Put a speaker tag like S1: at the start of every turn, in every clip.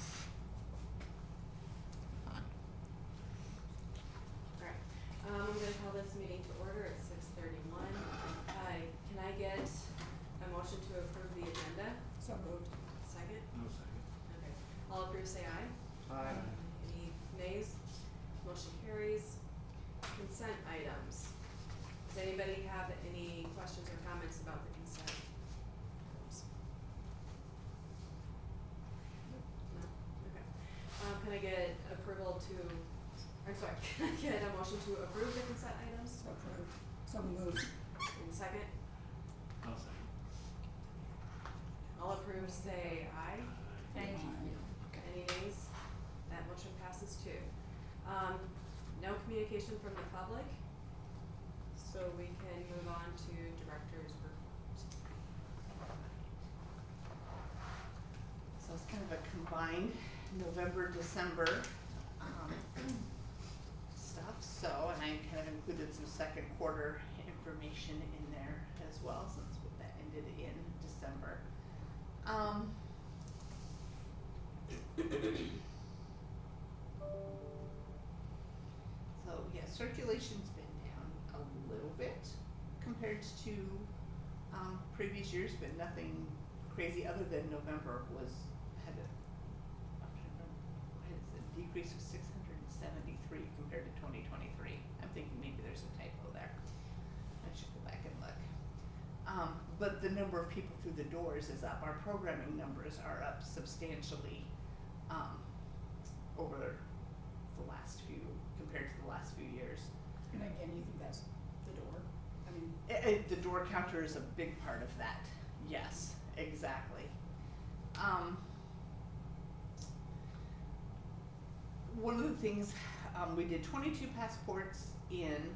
S1: it's on.
S2: Alright, I'm gonna call this meeting to order at 6:31. Can I get a motion to approve the agenda?
S3: So moved.
S2: Second?
S4: No second.
S2: Okay, all approve say aye.
S1: Aye.
S2: Any nays? Motion carries. Consent items. Does anybody have any questions or comments about the consent items? No? Okay. Can I get approval to, I'm sorry, can I get a motion to approve the consent items?
S3: So approved. So moved.
S2: And second?
S4: No second.
S2: All approved say aye.
S3: Aye.
S2: Any nays? That motion passes too. No communication from the public, so we can move on to director's report.
S5: So it's kind of a combined November, December stuff. So, and I kind of included some second quarter information in there as well, since that ended in December. So yeah, circulation's been down a little bit compared to previous years, but nothing crazy other than November had a decrease of 673 compared to 2023. I'm thinking maybe there's a typo there. I should go back and look. But the number of people through the doors is up. Our programming numbers are up substantially over the last few, compared to the last few years.
S3: And again, you think that's the door? I mean,
S5: The door counter is a big part of that. Yes, exactly. One of the things, we did 22 passports in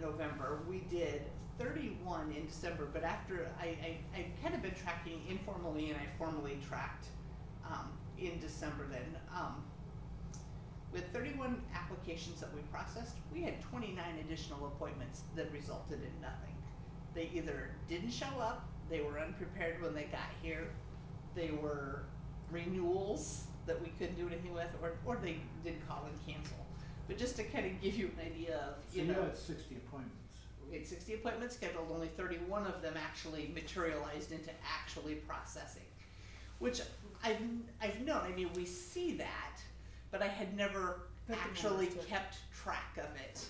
S5: November. We did 31 in December, but after I kind of been tracking informally, and I formally tracked in December then. With 31 applications that we processed, we had 29 additional appointments that resulted in nothing. They either didn't show up, they were unprepared when they got here, they were renewals that we couldn't do anything with, or they did call and cancel. But just to kind of give you an idea of,
S4: So you had 60 appointments.
S5: we had 60 appointments scheduled, only 31 of them actually materialized into actually processing, which I've known. I mean, we see that, but I had never
S3: Put the
S5: actually
S3: numbers to it.
S5: kept track of it.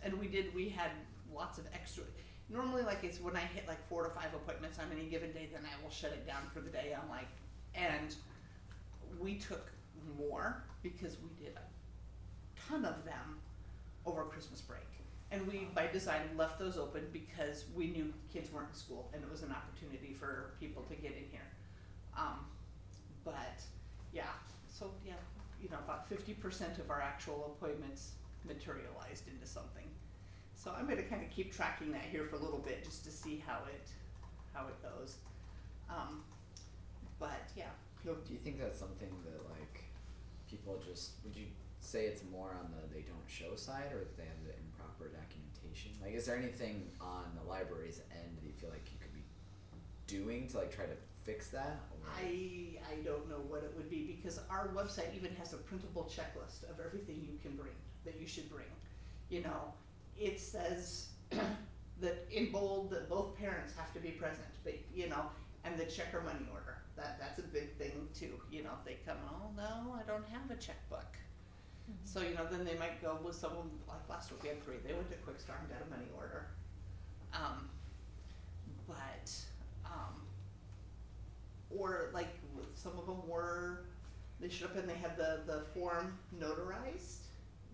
S5: And we had lots of extra. Normally, like it's when I hit like 4 to 5 appointments on any given day, then I will shut it down for the day. I'm like, and we took more because we did a ton of them over Christmas break. And we, by design, left those open because we knew kids weren't in school and it was an opportunity for people to get in here. But yeah, so yeah, about 50% of our actual appointments materialized into something. So I'm gonna kind of keep tracking that here for a little bit just to see how it goes. But yeah.
S1: Do you think that's something that like people just, would you say it's more on the they don't show side, or that they have the improper documentation? Like, is there anything on the library's end that you feel like you could be doing to like try to fix that? Or?
S5: I don't know what it would be, because our website even has a printable checklist of everything you can bring, that you should bring. It says that in bold that both parents have to be present, but and the check or money order. That's a big thing too. If they come, oh no, I don't have a checkbook. Mm-hmm. So then they might go with someone, like last week we had 3. They went to Quick Start and got a money order. Or like some of them were, they showed up and they had the form notarized.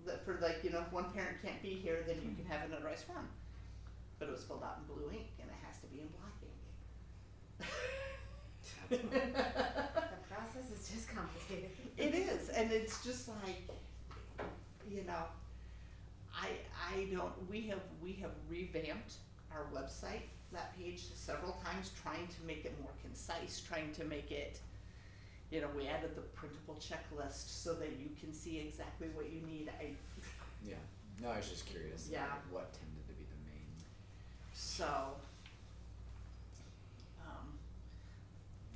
S5: That for like, if one parent can't be here, then you can have a notarized form. But it was filled out in blue ink and it has to be in black ink.
S2: The process is just complicated.
S5: It is, and it's just like, we have revamped our website, that page several times, trying to make it more concise, trying to make it, we added the printable checklist so that you can see exactly what you need.
S1: Yeah. No, I was just curious.
S5: Yeah.
S1: Like, what tended to be the main?
S5: So,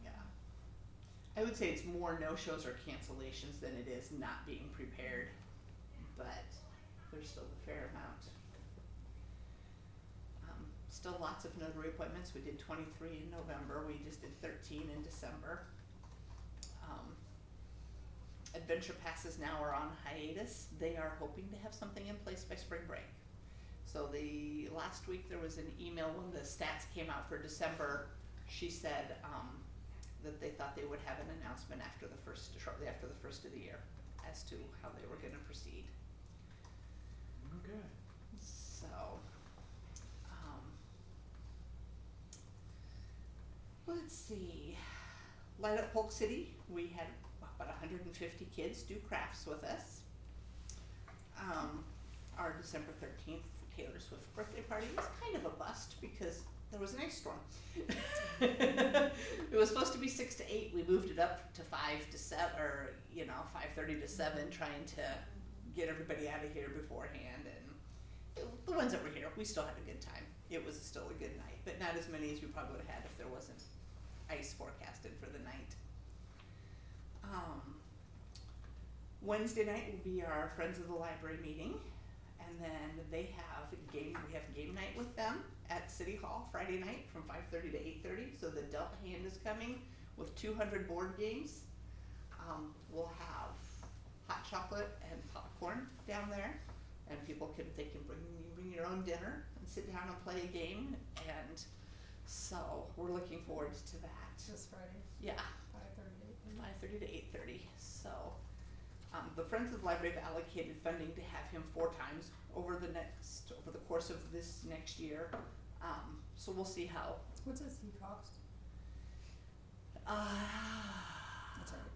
S5: yeah. I would say it's more no-shows or cancellations than it is not being prepared, but there's still a fair amount. Still lots of notary appointments. We did 23 in November. We just did 13 in December. Adventure passes now are on hiatus. They are hoping to have something in place by spring break. So the last week there was an email when the stats came out for December. She said that they thought they would have an announcement shortly after the first of the year as to how they were going to proceed.
S4: Okay.
S5: So, let's see. Light Up Polk City, we had about 150 kids do crafts with us. Our December 13th Taylor Swift birthday party was kind of a bust because there was an ice storm. It was supposed to be 6 to 8. We moved it up to 5 to 7, or 5:30 to 7, trying to get everybody out of here beforehand. And the ones that were here, we still had a good time. It was still a good night, but not as many as we probably would have had if there wasn't ice forecasted for the night. Wednesday night will be our Friends of the Library meeting, and then we have game night with them at City Hall Friday night from 5:30 to 8:30. So the Delta Hand is coming with 200 board games. We'll have hot chocolate and popcorn down there, and people can bring your own dinner and sit down and play a game. And so we're looking forward to that.
S3: This Friday,
S5: Yeah. 5:30 to 8:30. So, the Friends of the Library have allocated funding to have him 4 times over the course of this next year. So we'll see how.
S3: what's his seat cost? That's all right.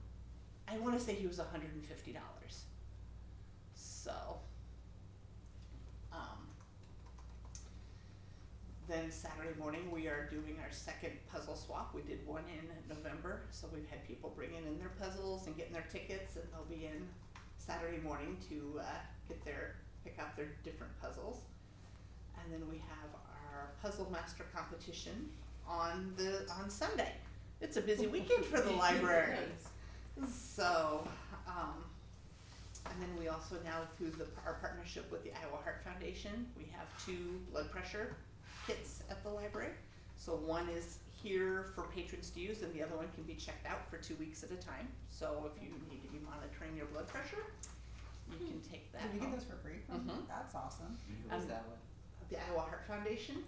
S5: I want to say he was $150. So, then Saturday morning we are doing our second puzzle swap. We did one in November, so we've had people bringing in their puzzles and getting their tickets, and they'll be in Saturday morning to pick out their different puzzles. And then we have our Puzzle Master competition on Sunday. It's a busy weekend for the library. So, and then we also now through our partnership with the Iowa Heart Foundation, we have 2 blood pressure kits at the library. So one is here for patrons to use, and the other one can be checked out for 2 weeks at a time. So if you need to be monitoring your blood pressure, you can take that.
S3: Did you get
S5: home.
S3: those for free from them?
S5: Mhm.
S3: That's awesome.
S1: Who was that one?
S5: The Iowa Heart Foundation.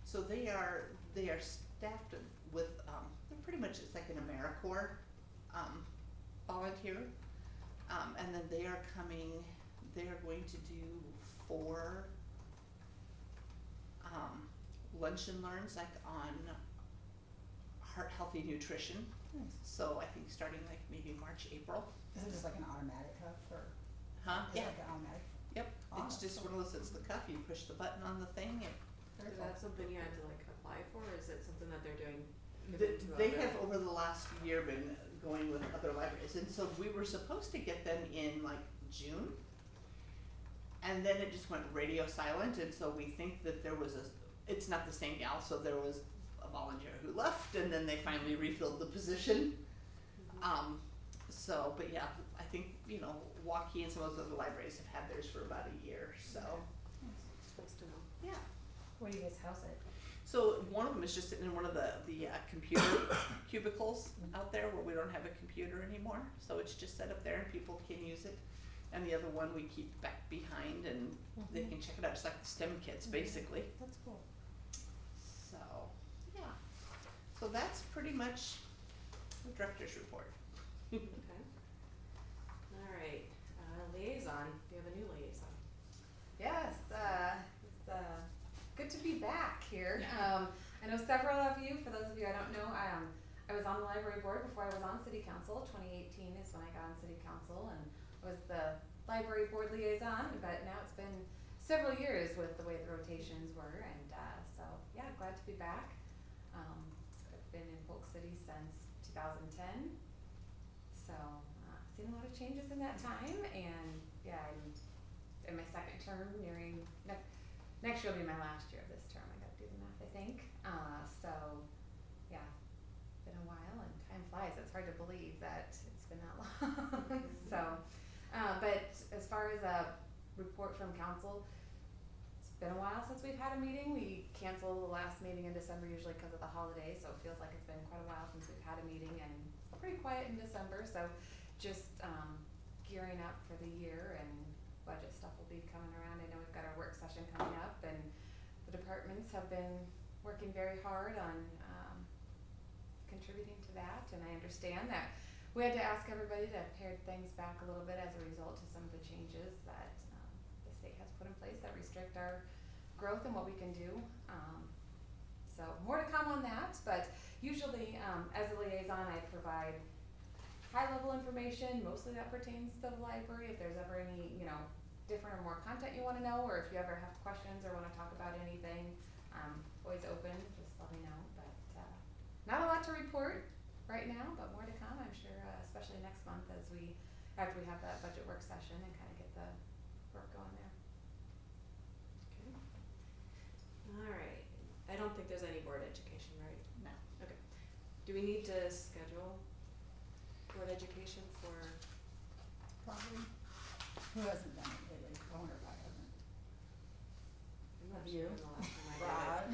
S5: So they are staffed with they're pretty much, it's like an AmeriCorps volunteer, and then they are going to do 4 lunch and learns like on heart healthy nutrition.
S3: Nice.
S5: So I think starting like maybe March, April.
S3: Is it just like an automatic cuff or?
S5: Huh?
S3: Is it
S5: Yeah.
S3: like an automatic?
S5: Yep.
S3: Oh,
S5: It's
S3: that's
S5: just
S3: cool.
S5: one of those, it's the cuff, you push the button on the thing and
S3: Very
S2: Is
S3: cool.
S2: that something you had to like apply for, or is it something that they're doing?
S5: They have over the last year been going with other libraries, and so we were supposed to get them in like June. And then it just went radio silent, and so we think that it's not the same gal, so there was a volunteer who left, and then they finally refilled the position. So, but yeah, I think, Waukee and some of those other libraries have had theirs for about a year, so,
S2: It's supposed to know.
S5: yeah.
S6: Where do you guys house it?
S5: So one of them is just sitting in one of the computer cubicles out there where we don't have a computer anymore. So it's just set up there and people can use it. And the other one we keep back behind and they can check it out. It's like the STEM kits basically.
S3: That's cool.
S5: So, yeah. So that's pretty much the director's report.
S2: Okay. Alright, liaison, we have a new liaison.
S6: Yes, it's good to be back here. I know several of you, for those of you I don't know, I was on the library board before I was on city council. 2018 is when I got on city council and was the library board liaison, but now it's been several years with the way the rotations were, and so yeah, glad to be back. I've been in Polk City since 2010, so seen a lot of changes in that time, and yeah, I'm in my second term, nearing next year will be my last year of this term. I got to do the math, I think. So yeah, been a while, and time flies flies. It's hard to believe that it's been that long. So, but as far as a report from council, it's been a while since we've had a meeting. We canceled the last meeting in December usually because of the holiday, so it feels like it's been quite a while since we've had a meeting, and it's pretty quiet in December. So just gearing up for the year, and budget stuff will be coming around. I know we've got our work session coming up, and the departments have been working very hard on contributing to that, and I understand that we had to ask everybody to pare things back a little bit as a result of some of the changes that the state has put in place that restrict our growth and what we can do. So more to come on that, but usually as a liaison I provide high-level information, mostly that pertains to the library. If there's ever any, different or more content you want to know, or if you ever have questions or want to talk about anything, always open, just let me know. But not a lot to report right now, but more to come, I'm sure, especially next month after we have that budget work session and kind of get the work going there.
S2: Okay. Alright, I don't think there's any board education, right?
S3: No.
S2: Okay. Do we need to schedule board education for,
S3: Probably. Who hasn't done it lately? I wonder if I haven't.
S2: I'm not
S3: Have
S2: sure
S3: you?
S2: when the last time I did
S3: Rod?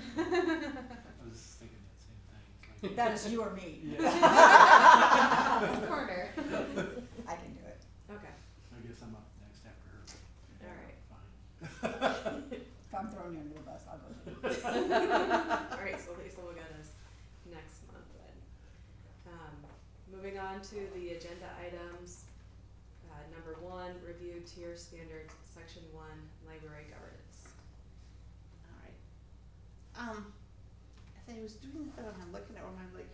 S4: I was thinking that same thing. It's like-
S3: That is you or me.
S6: Corner.
S3: I can do it.
S2: it. Okay.
S4: I guess I'm up next after her.
S2: Alright.
S4: Fine.
S3: If I'm throwing you under the bus, I'll go do it.
S2: Alright, so Lisa will get us next month then. Moving on to the agenda items. Number 1, review tier standards, section 1, library governance.
S5: Alright. As I was doing that, I'm looking at one, I'm like,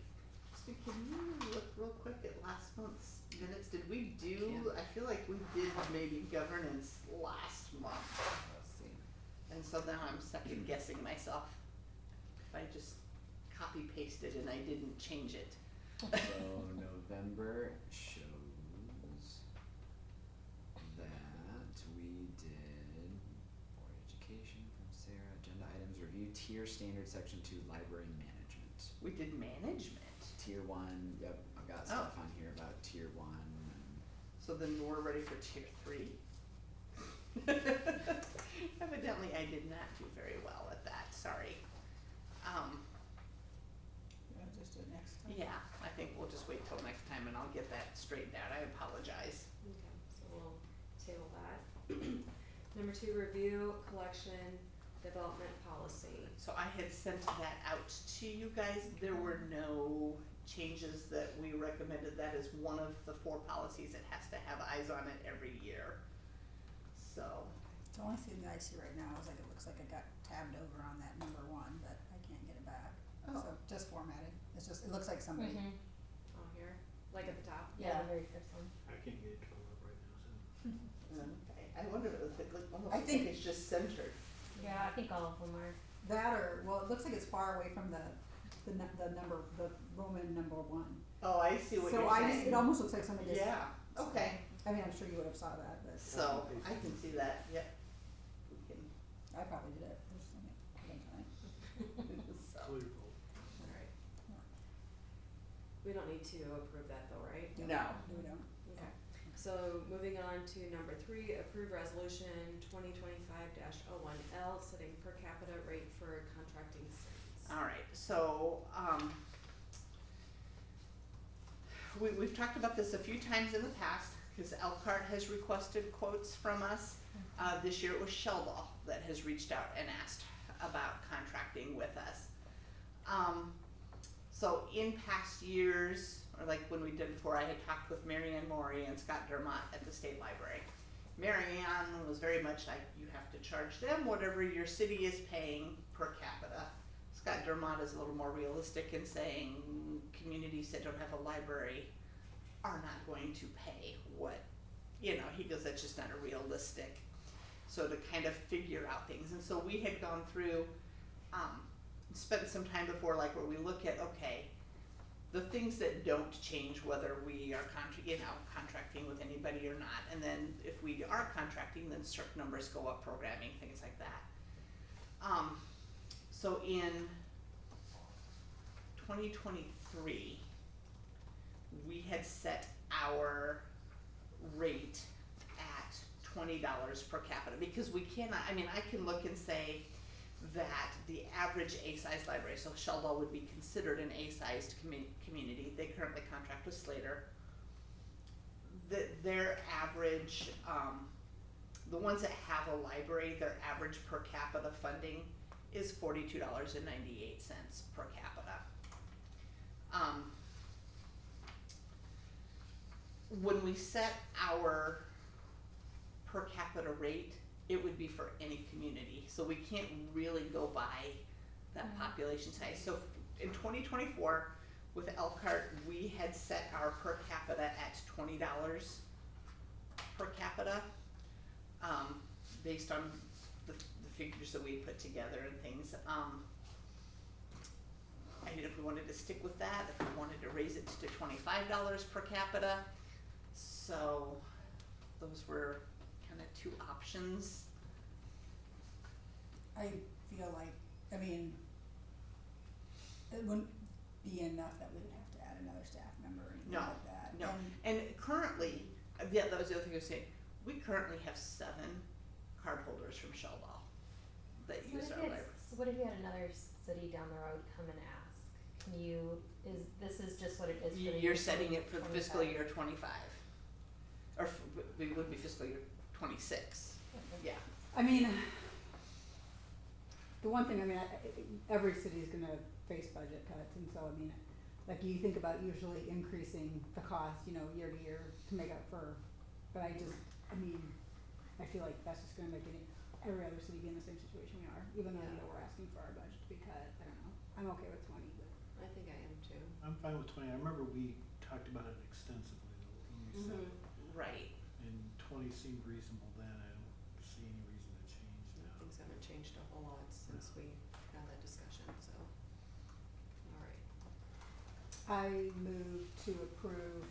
S5: so can you look real quick at last month's minutes? Did we do,
S1: Yeah.
S5: I feel like we did maybe governance last month.
S1: Let's see.
S5: And so now I'm second guessing myself. If I just copy pasted and I didn't change it.
S1: So November shows that we did board education from Sarah, agenda items, review tier standard section 2, library management.
S5: We did management.
S1: Tier 1, yep, I've got stuff on here about tier 1 and
S5: So then we're ready for tier 3. Evidently I did not do very well at that, sorry.
S3: You wanna just do it next time?
S5: Yeah, I think we'll just wait till next time and I'll get that straightened out, I apologize.
S2: Okay, so we'll table that. Number 2, review collection development policy.
S5: So I had sent that out to you guys, there were no changes that we recommended, that is one of the 4 policies that has to have eyes on it every year. So,
S3: The only thing that I see right now is like, it looks like it got tabbed over on that number 1, but I can't get it back.
S5: Oh.
S3: So just formatting. It's just, it looks like somebody.
S2: Oh, here, like at the top.
S3: Yeah.
S6: The very first one.
S4: I can't get it to pull up right now, so.
S5: I wonder if it almost
S3: I
S5: looks
S3: think-
S5: like it's just centered.
S6: Yeah, I think all of them are.
S3: That or, well, it looks like it's far away from the number, the Roman number 1.
S5: Oh, I see what you're
S3: So
S5: saying.
S3: it almost looks like somebody just.
S5: Yeah, okay.
S3: I mean, I'm sure you would have saw that, but
S5: So, I can see that, yep. We can,
S3: I probably did it. There's so many-
S5: so,
S4: Clear vote.
S2: Alright. We don't need to approve that though, right?
S5: no.
S3: We don't.
S2: Okay, so moving on to number 3, approve resolution 2025-01L, setting per capita rate for contracting cities.
S5: Alright, so, we've talked about this a few times in the past, cause Elkhart has requested quotes from us. This year it was Sheldon that has reached out and asked about contracting with us. So in past years, or like when we did before, I had talked with Mary Ann Maury and Scott Dermott at the State Library. Mary Ann was very much like, you have to charge them whatever your city is paying per capita. Scott Dermott is a little more realistic in saying communities that don't have a library are not going to pay what, he goes, that's just not a realistic. So to kind of figure out things, and so we had gone through, spent some time before, like where we look at, okay, the things that don't change whether we are contracting with anybody or not, and then if we are contracting, then certain numbers go up, programming, things like that. So in 2023, had set our rate at $20 per capita, because we cannot, I mean, I can look and say that the average A-sized library, so Sheldon would be considered an A-sized community, they currently contract with Slater. Their average, the ones that have a library, their average per capita funding is $42.98 per capita. When we set our per capita rate, it would be for any community, so we can't really go by that population size. So in 2024, with Elkhart, we had set our per capita at $20 per capita, based on the figures that we put together and things. I mean, if we wanted to stick with that, if we wanted to raise it to $25 per capita, so those were kind of two options.
S3: I feel like, I mean, it wouldn't be enough that we would have to add another staff member or anything
S5: No,
S3: like that.
S5: no.
S3: And
S5: And currently, yeah, that was the other thing I was saying, we currently have 7 cardholders from Sheldon that
S7: So
S5: use
S7: what
S5: our
S7: if
S5: library.
S7: it's, what if you had another city down the road come and ask? Can you, this is just what it is for the
S5: You're
S7: year
S5: setting it for the fiscal
S7: 25?
S5: year 25, or it would be fiscal year 26, yeah.
S3: I mean, the one thing, I mean, every city's gonna face budget cuts, and so, I mean, like, you think about usually increasing the cost, you know, year to year to make up for, but I mean, I feel like that's just gonna make every other city be in the same situation we are, even though, you know, we're asking for our budget to be cut, I don't know, I'm okay with 20, but.
S2: I think I am too.
S4: I'm fine with 20. I remember we talked about it extensively though, when we said,
S5: Right.
S4: and 20 seemed reasonable then. I don't see any reason to change now.
S2: Things haven't changed a whole lot since we had that discussion, so. Alright.
S3: I move to approve,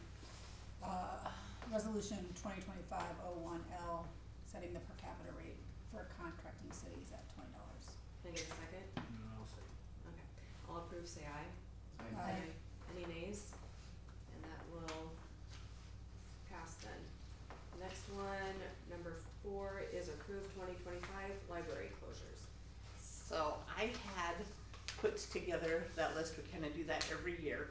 S3: resolution 2025-01L, setting the per capita rate for contracting cities at $20.
S2: Can I get a second?
S4: No, I'll say.
S2: Okay. All approve, say aye.
S3: Aye.
S2: Any nays? And that will pass then. Next one, number 4, is approve 2025 library closures.
S5: So I had put together that list, we kind of do that every year,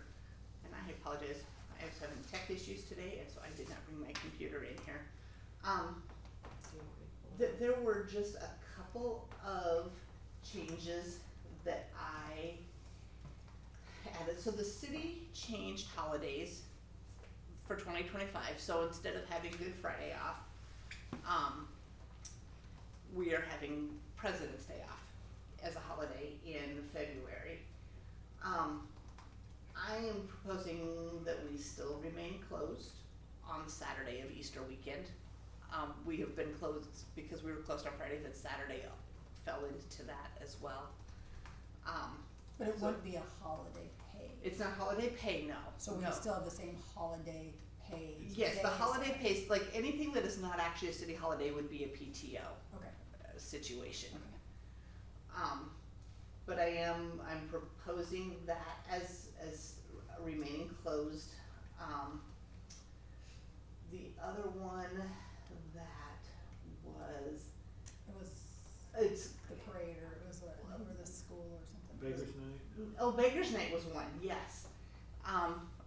S5: and I apologize, I was having tech issues today, and so I did not bring my computer in here.
S2: So you want me to pull it up?
S5: There were just a couple of changes that I added. So the city changed holidays for 2025, so instead of having Good Friday off, we are having President's Day off as a holiday in February. I am proposing that we still remain closed on Saturday of Easter weekend. We have been closed because we were closed on Friday, then Saturday fell into that as well.
S3: But it
S5: So-
S3: wouldn't be a holiday pay.
S5: It's not holiday pay, no.
S3: So we
S5: no.
S3: still have the same holiday pay.
S5: Yes, the
S3: days.
S5: holiday pays, like anything that is not actually a city holiday would be a PTO
S3: Okay,
S5: situation.
S3: okay.
S5: But I'm proposing that as remaining closed. The other one that was,
S3: It was
S5: it's,
S3: the parade, or it was over the school or something.
S4: Baker's Night?
S5: oh, Baker's Night was one, yes.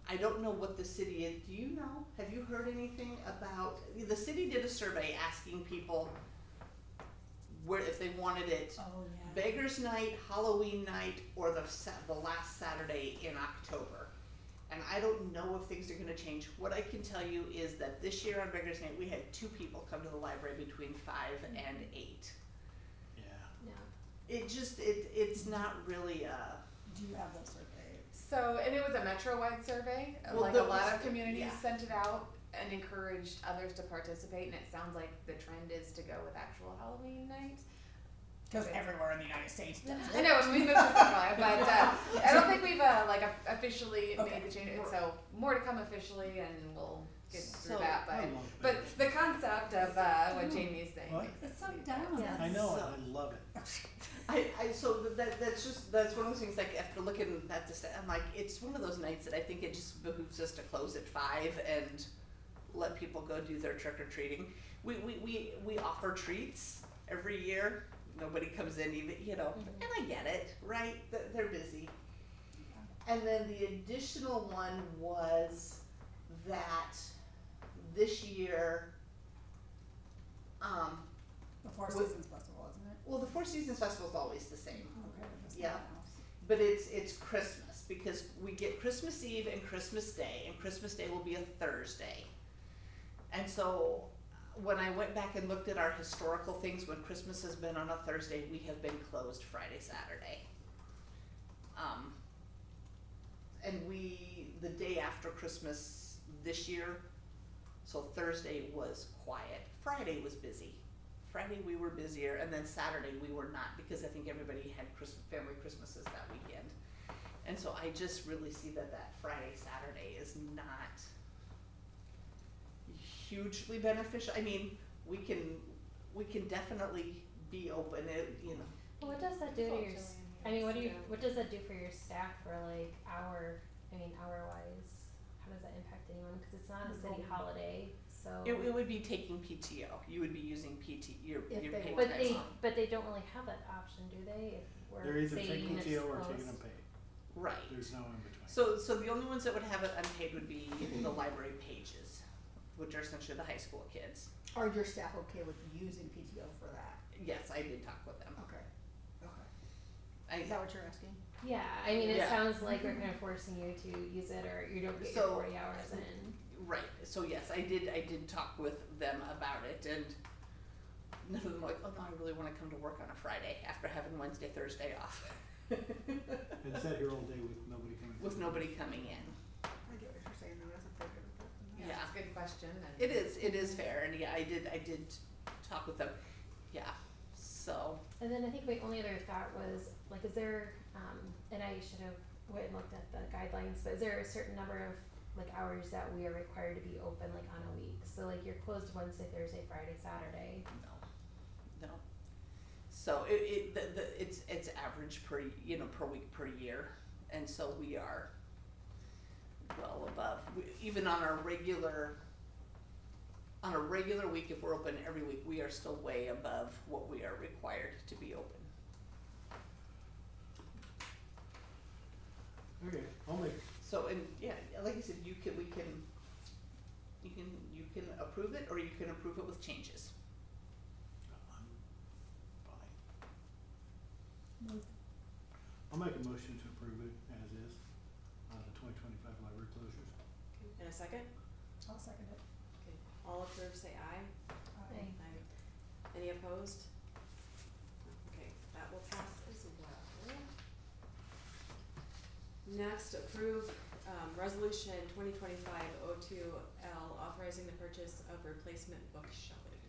S5: I don't know what the city is, do you know, have you heard anything about, the city did a survey asking people where, if they wanted it
S3: Oh, yeah.
S5: Beggars Night, Halloween night, or the last Saturday in October. And I don't know if things are gonna change. What I can tell you is that this year on Beggars Night, we had 2 people come to the library between 5 and 8.
S4: Yeah.
S7: No.
S5: It just, it's not really a,
S3: Do you have those surveys?
S6: So, and it was a metro-wide survey,
S5: Well,
S6: like a
S5: there
S6: lot
S5: was-
S6: of communities
S5: yeah.
S6: sent it out and encouraged others to participate, and it sounds like the trend is to go with actual Halloween night.
S3: Because everywhere in the United States does
S6: I know, when we moved to Central, but I don't think we've officially
S3: Okay.
S6: made the change, so more to come officially, and we'll get through
S5: So,
S6: that.
S4: I
S6: But
S4: love
S6: but
S4: bagels.
S6: the concept of what Jamie's saying
S4: What?
S6: makes sense
S3: It's so
S6: to me.
S3: dumb.
S6: Yeah.
S4: I know it,
S5: So-
S4: I love it.
S5: That's one of those things, like, after looking at this, I'm like, it's one of those nights that I think it just behooves us to close at 5 and let people go do their trick or treating. We offer treats every year, nobody comes in even, you know,
S6: Mhm.
S5: and I get it, right, they're busy. And then the additional one was that this year,
S3: The Four
S5: With-
S3: Seasons Festival, isn't it?
S5: well, the Four Seasons Festival is always the same.
S3: Okay, that's
S5: Yeah.
S3: something else.
S5: But it's Christmas, because we get Christmas Eve and Christmas Day, and Christmas Day will be a Thursday. And so, when I went back and looked at our historical things, when Christmas has been on a Thursday, we have been closed Friday, Saturday. And the day after Christmas this year, so Thursday was quiet, Friday was busy. Friday we were busier, and then Saturday we were not, because I think everybody had family Christmases that weekend. And so I just really see that Friday, Saturday is not hugely beneficial. I mean, we can definitely be open, you know.
S7: Well, what does that do to your,
S6: Culturally
S7: I mean,
S6: enhanced,
S7: what does that do for your staff for like hour wise? How does that impact anyone? Cause it's not a city holiday, so.
S5: It would be taking PTO, you would be using your
S3: If
S5: your
S3: they
S5: paid
S3: want.
S5: time off.
S7: But they don't really have that option, do they? If
S4: They're
S7: we're
S4: either
S7: saying
S4: taking
S7: units
S4: PTO or
S7: closed.
S4: taking unpaid,
S5: Right.
S4: there's no in between.
S5: So the only ones that would have it unpaid would be the library pages, which are essentially the high school kids.
S3: Are your staff okay with using PTO for that?
S5: Yes, I did talk with them.
S3: Okay, okay.
S5: I,
S3: Is that what you're asking?
S7: Yeah, I mean, it
S5: Yeah.
S7: sounds like they're kind of forcing you to use it, or you don't get your
S5: So,
S7: 40 hours in.
S5: right, so yes, I did talk with them about it, and none of them were like, oh no, I really wanna come to work on a Friday after having Wednesday, Thursday off.
S4: And sat here all day with nobody coming.
S5: With nobody coming in.
S3: I get what you're saying, though, that's a fair bit of that.
S5: Yeah.
S6: It's a good question, and.
S5: It is fair, and yeah, I did talk with them, yeah, so,
S7: And then I think my only other thought was, like, is there, and I should have went and looked at the guidelines, but is there a certain number of, like, hours that we are required to be open, like, on a week? So, like, you're closed Wednesday, Thursday, Friday, Saturday.
S5: no. So it's average per week per year, and so we are well above, even on a regular week, if we're open every week, we are still way above what we are required to be open.
S4: Okay, I'll make,
S5: So, and yeah, like I said, you can approve it, or you can approve it with changes.
S4: I'm fine. I'll make a motion to approve it as is, the 2025 library closures.
S2: In a second?
S3: I'll second it.
S2: Okay, all approved, say aye.
S7: Aye.
S2: Any opposed? Okay, that will pass as well. Next, approve, resolution 2025-02L, authorizing the purchase of replacement book shelving.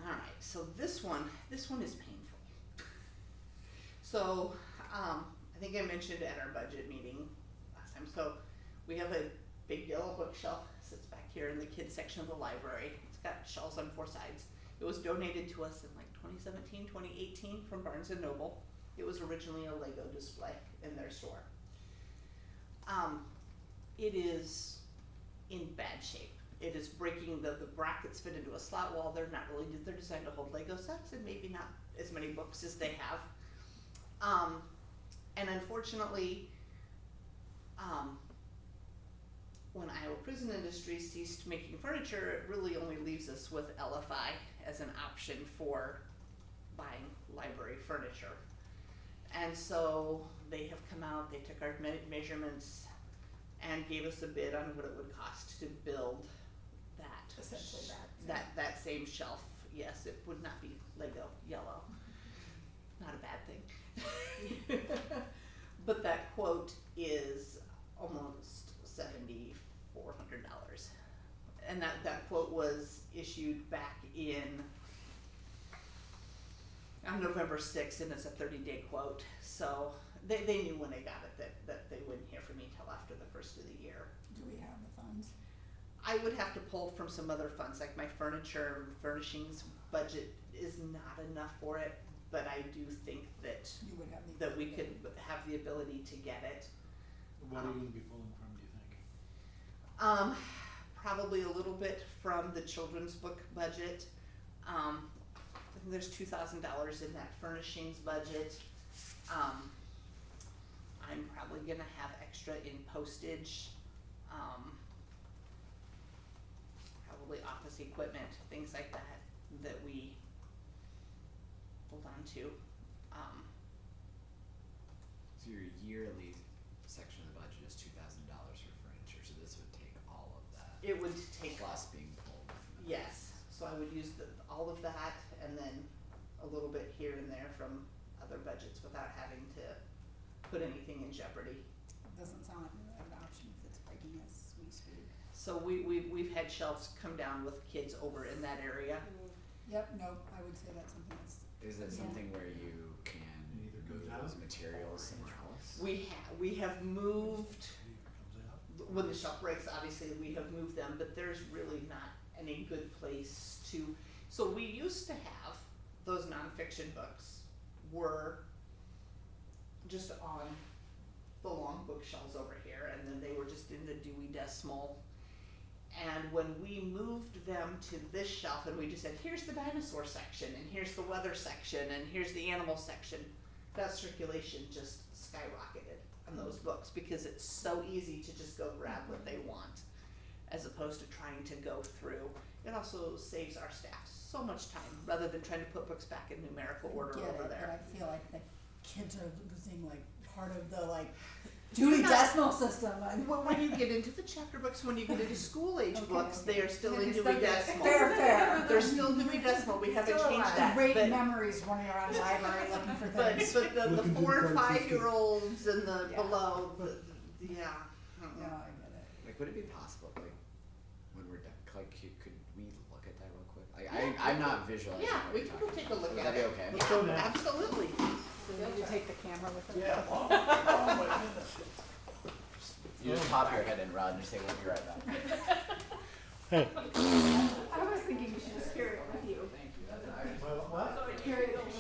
S5: Alright, so this one is painful. So, I think I mentioned at our budget meeting last time, so we have a big yellow bookshelf, sits back here in the kids section of the library. It's got shelves on 4 sides. It was donated to us in like 2017, 2018 from Barnes and Noble. It was originally a Lego display in their store. It is in bad shape. It is breaking, the brackets fit into a slot wall. They're designed to hold Lego sets and maybe not as many books as they have. And unfortunately, when Iowa Prison Industry ceased making furniture, it really only leaves us with LFI as an option for buying library furniture. And so they have come out, they took our measurements and gave us a bid on what it would cost to build that.
S3: Essentially that.
S5: That same shelf. Yes, it would not be Lego yellow. Not a bad thing. But that quote is almost $7,400. And that quote was issued back in on November 6th, and it's a 30-day quote. So they knew when they got it that they wouldn't hear from me till after the first of the year.
S3: Do we have the funds?
S5: I would have to pull from some other funds, like my furniture and furnishings budget is not enough for it, but I do think that
S3: You would have the.
S5: that we could have the ability to get it.
S4: What are you gonna be pulling from, do you think?
S5: Probably a little bit from the children's book budget. I think there's $2,000 in that furnishings budget. I'm probably gonna have extra in postage. Probably office equipment, things like that we hold on to.
S1: So your yearly section of the budget is $2,000 for furniture, so this would take all of that.
S5: It would take,
S1: Plus being pulled from the.
S5: yes, so I would use all of that and then a little bit here and there from other budgets without having to put anything in jeopardy.
S3: Doesn't sound like an option if it's breaking as we speak.
S5: So we've had shelves come down with kids over in that area.
S3: Yep, nope, I would say that's something that's.
S1: Is it
S3: Yeah.
S1: something where you can
S4: It either
S1: move
S4: comes
S1: those
S4: out
S1: materials
S4: or
S1: somewhere else?
S5: We have moved,
S4: It either comes out.
S5: when the shelf breaks, obviously we have moved them, but there's really not any good place to, so we used to have those nonfiction books were just on the long bookshelves over here, and then they were just in the Dewey Decimal. And when we moved them to this shelf and we just said, here's the dinosaur section, and here's the weather section, and here's the animal section, that circulation just skyrocketed on those books because it's so easy to just go grab what they want as opposed to trying to go through. It also saves our staff so much time rather than trying to put books back in numerical order
S8: Get
S5: over
S8: it,
S5: there.
S8: but I feel like the kids are losing like part of the like Dewey Decimal System.
S5: When you get into the chapter books, when you get into school age
S8: Okay,
S5: books,
S8: okay.
S5: they are still
S6: Yeah,
S5: in
S6: they're
S5: Dewey
S6: still-
S5: Decimal.
S8: Fair.
S5: They're still Dewey Decimal, we haven't
S6: Still
S5: changed
S6: alive.
S5: that,
S8: Great
S5: but
S8: memories running around the library looking for
S5: but
S8: things.
S5: but the
S4: Looking to
S5: 4
S4: the
S5: and
S4: card
S5: 5-year-olds and the
S8: Yeah.
S5: below, yeah.
S8: No, I get it.
S1: Like, would it be possible, like, when we're done, like, could we look at that real quick? Like,
S5: Yeah.
S1: I'm not visualizing
S5: Yeah,
S1: what
S5: we
S1: you're
S5: can go
S1: talking
S5: take a
S1: about.
S5: look
S1: Would
S5: at
S1: that be
S5: it.
S1: okay?
S4: Let's go now.
S5: Absolutely.
S3: Do we need to take the camera with us?
S4: Yeah. Oh my goodness.
S1: You just pop your head in, Rod, and just say, we'll be right back.
S4: Hey.
S3: I was thinking you should just carry it with you.
S1: Thank you, that's Irish.
S4: Well, what?
S3: Carry it over.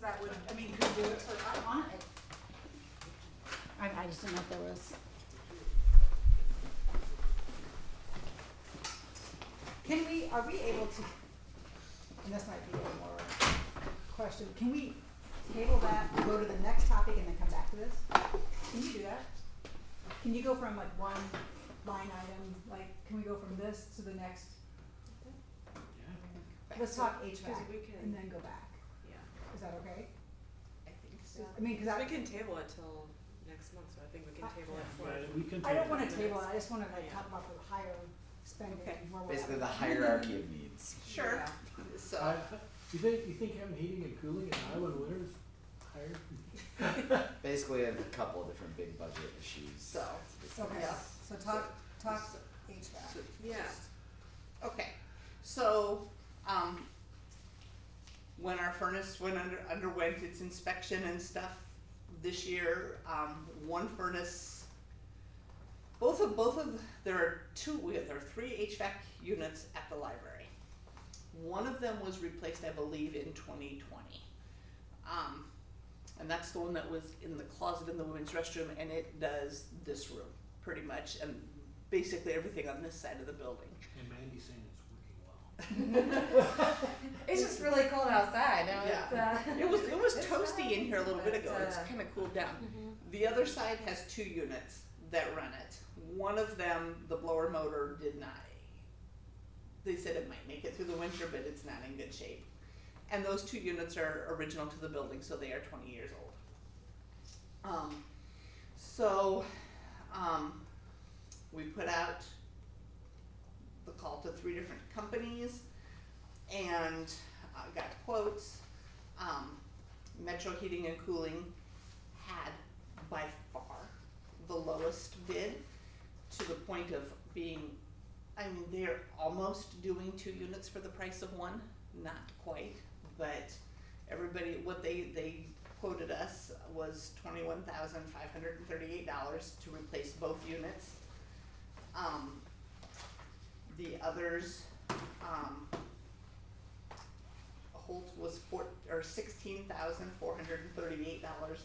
S5: That would, I mean, could do it for,
S8: I want it. I just didn't know if there was.
S3: Can we, are we able to, and this might be a more question, can we table that, go to the next topic and then come back to this? Can you do that? can you go from like one line item, like, can we go from this to the next?
S4: Yeah.
S3: Let's talk
S2: Because
S3: HVAC
S2: we can,
S3: and then go back.
S2: yeah.
S3: Is that okay?
S5: I think so.
S3: I mean, cause
S2: We
S3: I,
S2: can table it till next month, so I think we can table it for.
S4: Right, we can
S3: I don't
S4: table
S3: wanna
S4: it.
S3: table it, I just wanna like
S2: Yeah.
S3: talk about the higher spending,
S5: Okay.
S3: where we're
S1: Basically,
S3: at.
S1: the hierarchy of needs.
S5: Sure.
S2: Yeah.
S5: So,
S4: You think having heating and cooling in Iowa in winter is higher?
S1: Basically, we have a couple of different big budget issues.
S5: So,
S1: It's basically-
S3: Okay,
S5: Yeah.
S3: so talk HVAC.
S5: so
S2: Yeah.
S5: okay, so, when our furnace underwent its inspection and stuff this year, one furnace, there are three HVAC units at the library. One of them was replaced, I believe, in 2020. And that's the one that was in the closet in the women's restroom, and it does this room, pretty much, and basically everything on this side of the building.
S4: And Mandy's saying it's working well.
S6: It's just really cold outside. Now
S5: Yeah.
S6: it's,
S5: It was
S6: it's
S5: toasty
S6: fine,
S5: in here a little bit ago,
S6: but,
S5: it's kinda cooled down.
S6: Mhm.
S5: The other side has two units that run it. One of them, the blower motor did not, they said it might make it through the winter, but it's not in good shape. And those two units are original to the building, so they are 20 years old. We put out the call to 3 different companies and got quotes. Metro Heating and Cooling had by far the lowest bid, to the point of being, I mean, they're almost doing 2 units for the price of one, not quite, but everybody, what they quoted us was $21,538 to replace both units. The others, Holt was $16,438,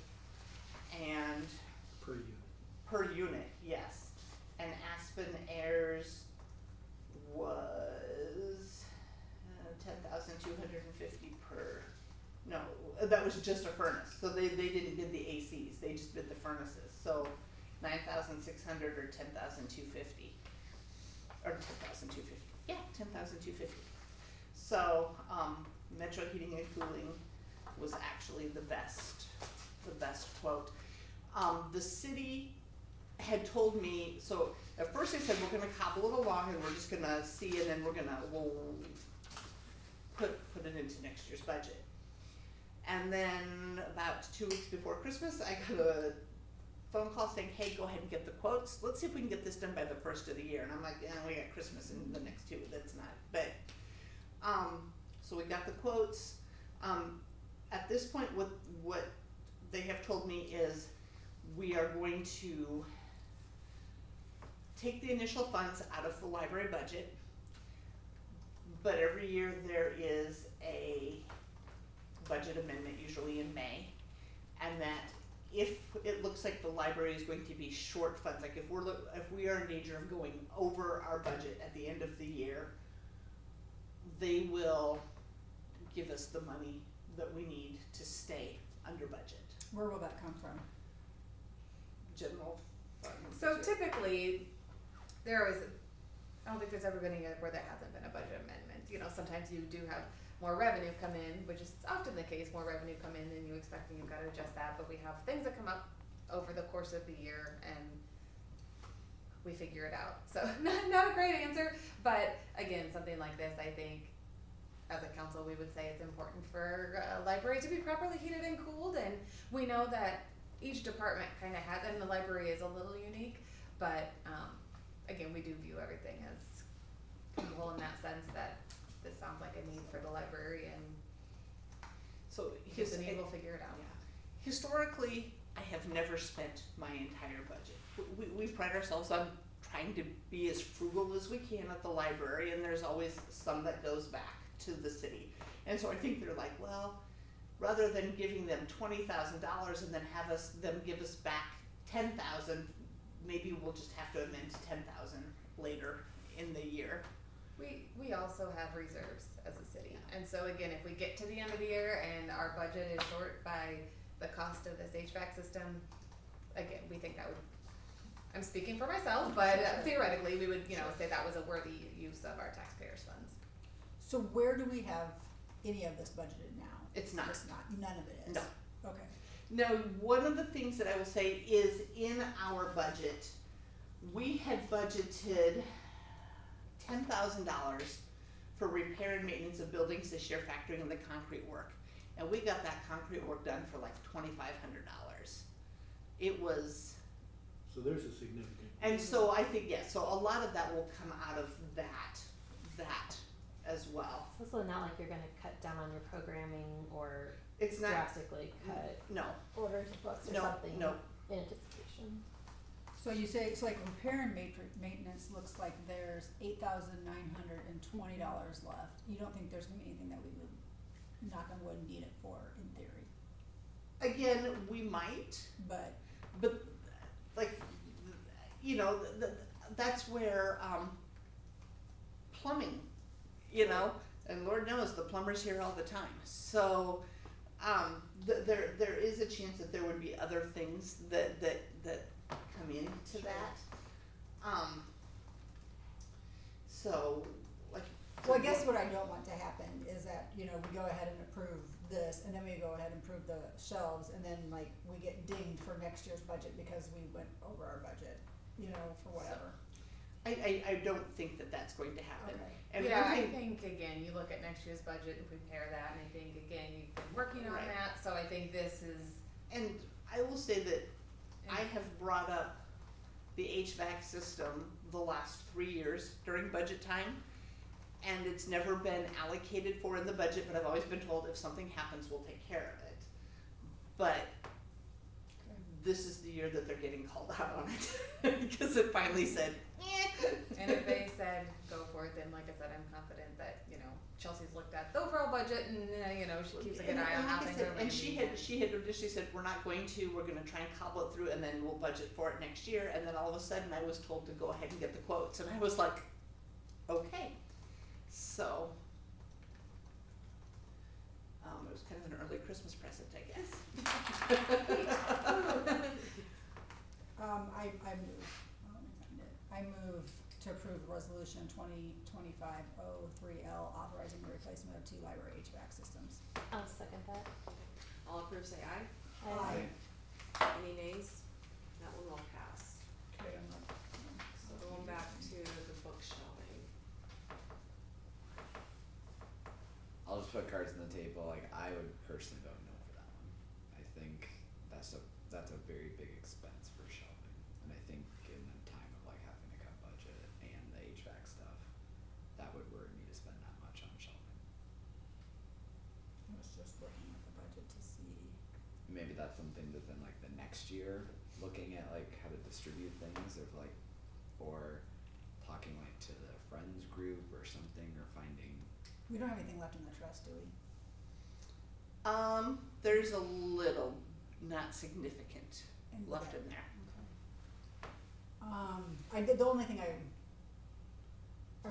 S5: and
S4: Per unit.
S5: per unit, yes. And Aspen Airs was 10,250 per. No, that was just a furnace. So they didn't bid the ACs. They just bid the furnaces. So 9,600 or 10,250, or 10,250. Yeah, 10,250. So Metro Heating and Cooling was actually the best quote. The city had told me, so at first they said, we're gonna cobble it along and we're just gonna see, and then we'll put it into next year's budget. And then about 2 weeks before Christmas, I got a phone call saying, hey, go ahead and get the quotes. Let's see if we can get this done by the first of the year. And I'm like, we got Christmas in the next 2, that's not, but, so we got the quotes. At this point, what they have told me is we are going to take the initial funds out of the library budget, but every year there is a budget amendment, usually in May, and that if it looks like the library is going to be short funds, like if we are in danger of going over our budget at the end of the year, they will give us the money that we need to stay under budget.
S3: Where will that come from?
S5: General fund.
S6: So typically, there always, I don't think there's ever been a year where there hasn't been a budget amendment. You know, sometimes you do have more revenue come in, which is often the case, more revenue come in than you expect, and you've gotta adjust that, but we have things that come up over the course of the year, and we figure it out. So, not a great answer, but again, something like this, I think, as a council, we would say it's important for a library to be properly heated and cooled, and we know that each department kinda has, and the library is a little unique, but, again, we do view everything as equal in that sense, that this sounds like a need for the library, and
S5: So
S6: if the need, we'll figure it out.
S5: Yeah. Historically, I have never spent my entire budget. We pride ourselves on trying to be as frugal as we can at the library, and there's always some that goes back to the city. And so I think they're like, well, rather than giving them $20,000 and then have them give us back 10,000, maybe we'll just have to amend to 10,000 later in the year.
S6: We also have reserves as a city, and so again, if we get to the end of the year and our budget is short by the cost of this HVAC system, again, we think that would, I'm speaking for myself, but theoretically, we would, you know, say that was a worthy use of our taxpayers' funds.
S8: So where do we have any of this budgeted now?
S5: It's not.
S8: It's not, none of it is?
S5: No.
S8: Okay.
S5: Now, one of the things that I will say is in our budget, we had budgeted $10,000 for repair and maintenance of buildings this year, factoring in the concrete work. And we got that concrete work done for like $2,500. It was,
S4: So there's a significant.
S5: and so I think, yes, so a lot of that will come out of that as well.
S7: It's also not like you're gonna cut down on your programming or
S5: It's not,
S7: drastically cut
S5: no,
S7: orders of books or
S5: No,
S7: something
S5: no.
S7: in anticipation.
S8: So you say, so like repair and maintenance looks like there's $8,920 left. You don't think there's gonna be anything that we would, knock on wood, need it for in theory?
S5: again, we might,
S8: But,
S5: but like, you know, that's where, plumbing, you know, and Lord knows the plumber's here all the time. So, there is a chance that there would be other things that come into that. So, like.
S8: well, I guess what I don't want to happen is that, you know, we go ahead and approve this, and then we go ahead and approve the shelves, and then like we get dinged for next year's budget because we went over our budget, you know, for whatever.
S5: I don't think that that's going to happen.
S8: Okay.
S5: And
S6: Yeah,
S5: one
S6: I
S5: thing,
S6: think again, you look at next year's budget and compare that, and I think again, you've been working on
S5: Right.
S6: that, so I think this is.
S5: and I will say that I have brought up the HVAC system the last 3 years during budget time, and it's never been allocated for in the budget, but I've always been told if something happens, we'll take care of it. But this is the year that they're getting called out on it, because it finally said, eh.
S6: And if they said go for it, then like I said, I'm confident that, you know, Chelsea's looked at the overall budget and, you know, she keeps a good eye on
S5: And
S6: how
S5: like I
S6: things
S5: said,
S6: are
S5: and
S6: landing.
S5: she had initially said, we're not going to, we're gonna try and cobble it through and then we'll budget for it next year, and then all of a sudden I was told to go ahead and get the quotes, and I was like, okay. So, it was kind of an early Christmas present, I guess.
S8: I move, let me find it. I move to approve resolution 2025-03L authorizing the replacement of 2 library HVAC systems.
S7: I'll second that.
S2: All approved, say aye.
S8: Aye.
S2: Any nays? That one will pass.
S8: Okay, I'm not.
S2: So going back to the book shelving.
S1: I'll just put cards on the table, like, I would personally vote no for that one. I think that's a very big expense for shelving, and I think in the time of like having to cut budget and the HVAC stuff, that would worry me to spend that much on shelving.
S8: I was just looking at the budget to see.
S1: Maybe that's something that then like the next year, looking at like how to distribute things, of like, or talking like to the friends group or something, or finding.
S8: We don't have anything left in the trust, do we?
S5: There's a little, not significant,
S8: In
S5: left
S8: that-
S5: in there.
S8: Okay. The only thing I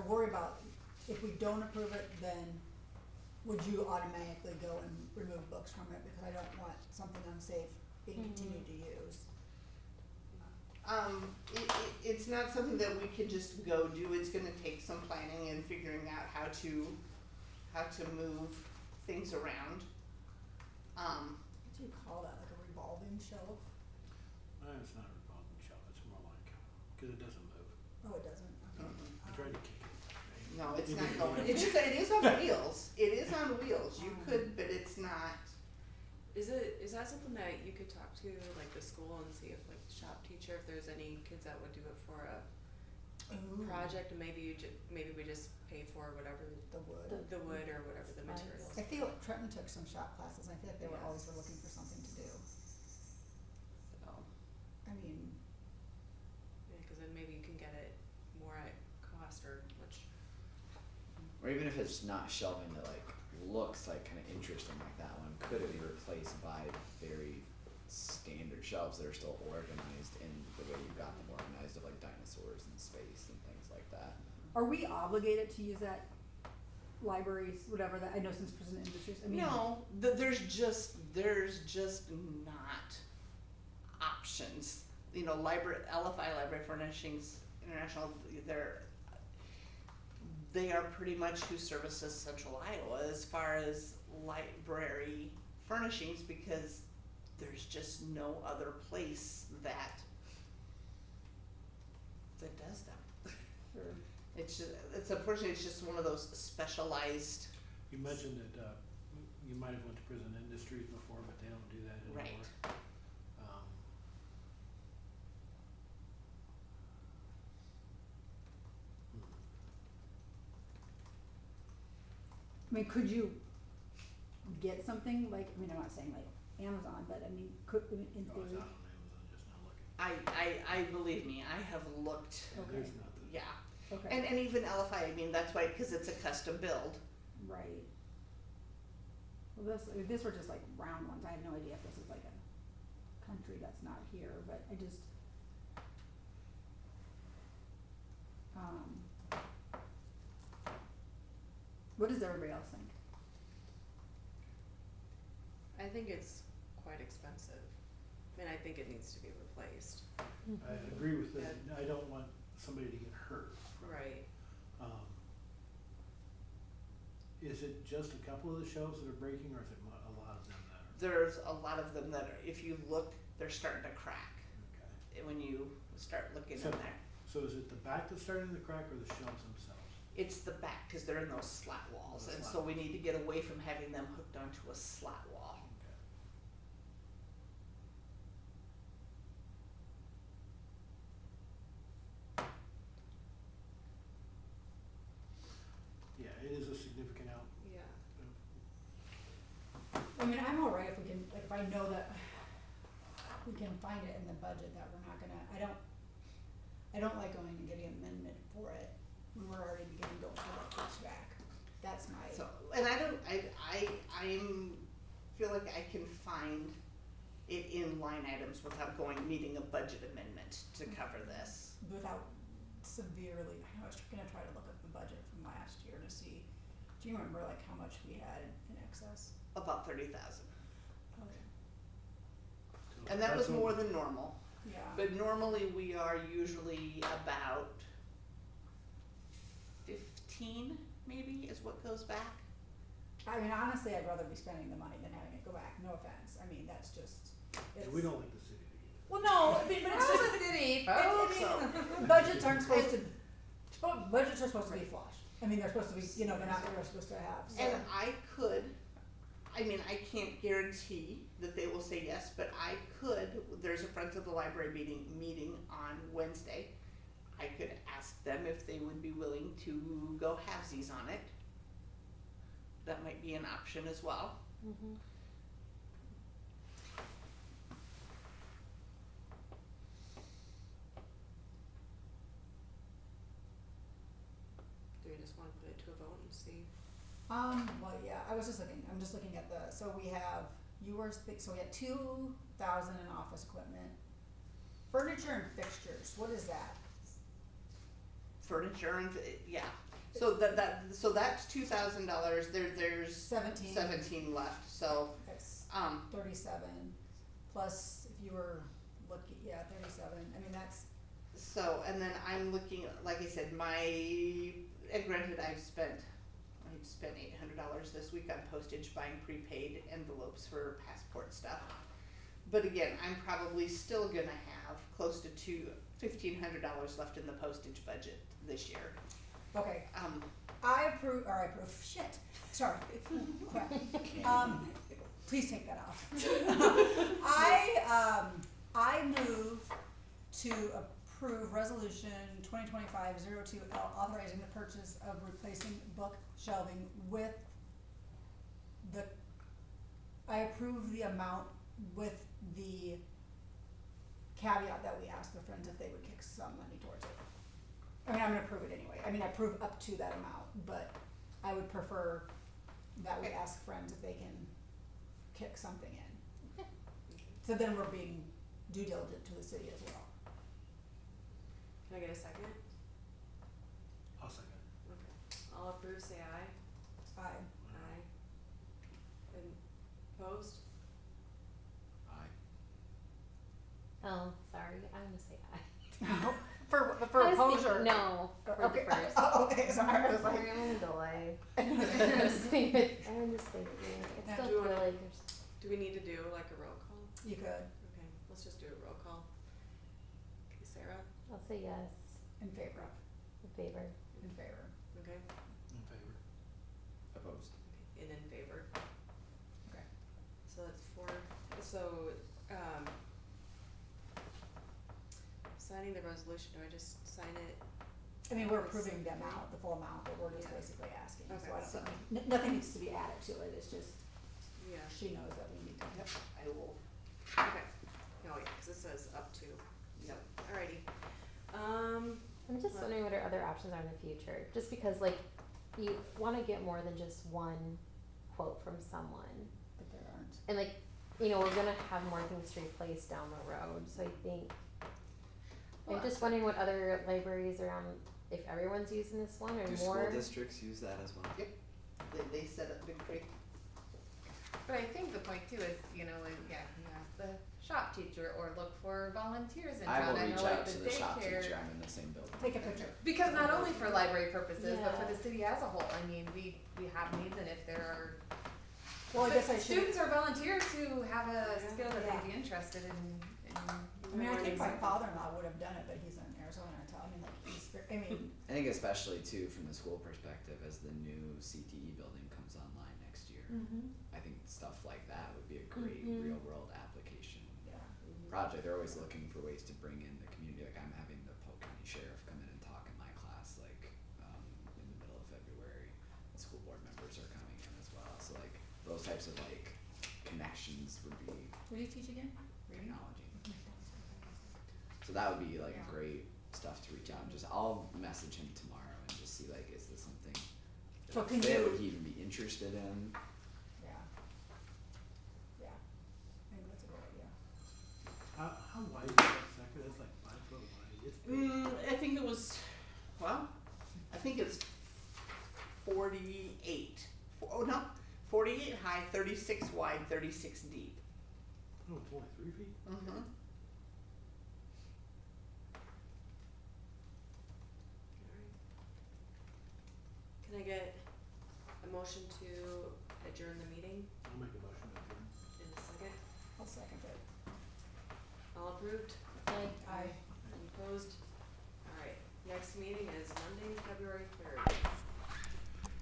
S8: worry about, if we don't approve it, then would you automatically go and remove books from it, because I don't want something unsafe being continued to use.
S5: It's not something that we can just go do, it's gonna take some planning and figuring out how to move things around.
S8: What do you call that, like a revolving shelf?
S4: It's not a revolving shelf, it's more like, cause it doesn't move.
S8: Oh, it doesn't, okay.
S4: I tried to kick it.
S5: No, it's
S4: You
S5: not
S4: didn't
S5: going,
S4: do it.
S5: it is on wheels, it is on wheels, you could, but it's not.
S2: Is that something that you could talk to like the school and see if like the shop teacher, if there's any kids that would do it for a
S8: Ooh,
S2: project, and maybe maybe we just pay for whatever
S8: the wood.
S2: the wood or whatever the
S7: Supplies.
S2: materials.
S8: I feel like Trenton took some shop classes, and I feel like they were
S2: Yes.
S8: always looking for something to do.
S5: So,
S8: I mean,
S2: Yeah, cause then maybe you can get it more at cost, or which.
S1: Or even if it's not shelving that like looks like kind of interesting like that one, could it be replaced by very standard shelves that are still organized in the way you got them organized, of like dinosaurs in space and things like that?
S3: Are we obligated to use that, libraries, whatever, that, I know since Prison Industries, I mean.
S5: no, there's just not options. you know, LFI Library Furnishings International, they are pretty much who services Central Iowa as far as library furnishings, because there's just no other place that does them.
S3: Sure.
S5: It's unfortunately, it's just one of those specialized.
S4: You mentioned that, you might have went to Prison Industries before, but they don't do that anymore.
S5: Right.
S3: I mean, could you get something like, I mean, I'm not saying like Amazon, but I mean, could, in
S4: I was
S3: theory,
S4: out on Amazon just now looking.
S5: I believe me, I have looked.
S3: Okay.
S4: There's nothing.
S5: Yeah,
S3: okay,
S5: and even LFI, I mean, that's why, cause it's a custom build.
S3: right. Well, this, if this were just like round ones, I have no idea if this is like a country that's not here, but I just, what does everybody else think?
S2: I think it's quite expensive. I mean, I think it needs to be replaced.
S4: I agree with that. I don't want somebody to get hurt.
S2: Right.
S4: Is it just a couple of the shelves that are breaking, or is it a lot of them that are?
S5: There's a lot of them that are, if you look, they're starting to crack
S4: Okay.
S5: when you start looking
S4: So-
S5: in there.
S4: So is it the back that's starting to crack, or the shelves themselves?
S5: It's the back, cause they're in those slat walls,
S4: The
S5: and
S4: slat
S5: so we need to get away from having them hooked onto a slat wall.
S4: Okay. Yeah, it is a significant out.
S2: Yeah.
S8: I mean, I'm all right if we can, like, if I know that we can find it in the budget, that we're not gonna, I don't like going and getting an amendment for it when we're already beginning to go for that HVAC. That's my,
S5: So, and feel like I can find it in line items without needing a budget amendment to cover this.
S8: without severely, I know I was gonna try to look up the budget from last year to see, do you remember like how much we had in excess?
S5: About 30,000,
S8: Okay.
S4: So
S5: and that was
S4: that's
S5: more
S4: what-
S5: than normal.
S8: Yeah.
S5: But normally we are usually about 15, maybe, is what goes back.
S8: I mean, honestly, I'd rather be spending the money than having it go back, no offense, I mean, that's just,
S4: Yeah, we don't like the city to get it.
S8: well, no, I mean, but it's just,
S6: Oh, the city,
S8: I
S6: folks.
S8: mean, budgets aren't supposed to, budgets are supposed to be flush, I mean, they're supposed to be, you know, they're not, they're supposed to have, so.
S5: And I mean, I can't guarantee that they will say yes, but I could, there's a Friends of the Library meeting on Wednesday. I could ask them if they would be willing to go halvesies on it. That might be an option as well.
S7: Mm-hmm.
S2: Do we just wanna put it to a vote and see?
S8: Well, yeah, I'm just looking at so we have, so we had 2,000 in office equipment. Furniture and fixtures, what is that?
S5: Furniture and, yeah, so so that's $2,000, there's 17 left, so,
S8: That's
S5: 37.
S8: plus if you were looking, yeah, 37, I mean, that's,
S5: So, and then I'm looking, like I said, and granted, I've spent $800 this week on postage, buying prepaid envelopes for passport stuff. But again, I'm probably still gonna have close to $1,500 left in the postage budget this year.
S8: okay,
S5: Um,
S8: I approve, shit, sorry, crap. Please take that off. I move to approve resolution 2025-02 authorizing the purchase of replacing book shelving with I approve the amount with the caveat that we asked the Friends if they would kick some money towards it. I mean, I'm gonna approve it anyway, I mean, I approve up to that amount, but I would prefer that we ask Friends if they can kick something in. So then we're being due diligent to the city as well.
S2: Can I get a second?
S4: I'll second.
S2: Okay. All approve, say aye.
S8: Aye.
S2: Aye. And opposed?
S1: Aye.
S7: Oh, sorry, I'm gonna say aye.
S8: For
S7: I was
S8: opposed
S7: thinking-
S8: or?
S7: No, for
S8: Okay.
S7: the first.
S8: Oh, okay, sorry, I was like.
S7: Sorry, I'm gonna go aye. I'm just thinking, it's
S8: Now,
S7: still
S2: do you
S7: feel
S2: wanna-
S7: like there's,
S2: Do we need to do like a roll call?
S8: You could,
S2: Okay, let's just do a roll call. Okay, Sarah,
S7: I'll say yes,
S8: in favor of,
S7: in favor.
S8: in favor.
S2: okay,
S4: In favor.
S1: Opposed.
S2: and in favor.
S8: Okay.
S2: So that's four, so, signing the resolution, do I just sign it?
S8: I mean, we're
S2: It's-
S8: approving the amount, the full amount, but we're just
S2: Yeah.
S8: basically asking, so
S2: Okay,
S8: I don't
S2: so-
S8: think, nothing needs to be added to it, it's just,
S2: Yeah,
S8: she knows that we need to.
S2: yep, I will, okay, oh yeah, cause it says up to, yep, alrighty.
S7: I'm just
S2: What?
S7: wondering what our other options are in the future, just because like, you wanna get more than just one quote from someone.
S8: But there aren't.
S7: And like, you know, we're gonna have more things to replace down the road, so I think, I'm just wondering what other libraries around, if everyone's using this one or
S1: Do
S7: more.
S1: school districts use that as well?
S5: Yep, they set up Big Creek.
S6: But I think the point too is, you know, like, yeah, you ask the shop teacher or look for volunteers in
S1: I
S6: town.
S1: will reach
S6: know like
S1: out
S6: the
S1: to the shop
S6: daycare.
S1: teacher, I'm in the same building.
S8: Take a picture.
S6: Because not only for library purposes, but for
S7: Yeah.
S6: the city as a whole, I mean, we have needs and if there are
S8: Well, I guess I should,
S6: students or volunteers who have a
S2: Yeah.
S6: skill that
S8: Yeah.
S6: they'd be interested in
S8: I mean, I think my father-in-law would have done it, but he's in Arizona, so I mean, like, he's, I mean,
S1: I think especially too from the school perspective, as the new CTE building comes online next year,
S7: Mm-hmm.
S1: I think stuff like that would be a great
S7: Mhm.
S1: real world application
S8: yeah.
S1: project. They're always looking for ways to bring in the community. Like I'm having the Polk County Sheriff come in and talk in my class, like in the middle of February. The school board members are coming in as well. So like those types of like connections would be
S8: What do you teach again?
S1: technology. So that would be like
S6: Yeah.
S1: great stuff to reach out and just I'll message him tomorrow and just see like is this something that
S8: So
S1: would
S8: can
S1: fit?
S8: you-
S1: Would he even be interested in?
S8: Yeah. Yeah, I think that's a good idea.
S4: How wide is that sucker? That's like 5 foot wide. It's big.
S5: I think it was, well, I think it's 48. Oh, no, 48 high, 36 wide, 36 deep.
S4: Oh, it's only 3 feet?
S5: Mm-hmm.
S2: Can I get a motion to adjourn the meeting
S4: I'll make a motion to adjourn.
S2: in a second?
S8: I'll second it.
S2: All approved?
S7: Aye.
S8: Aye.
S2: Any opposed? Alright, next meeting is Monday, February 3rd.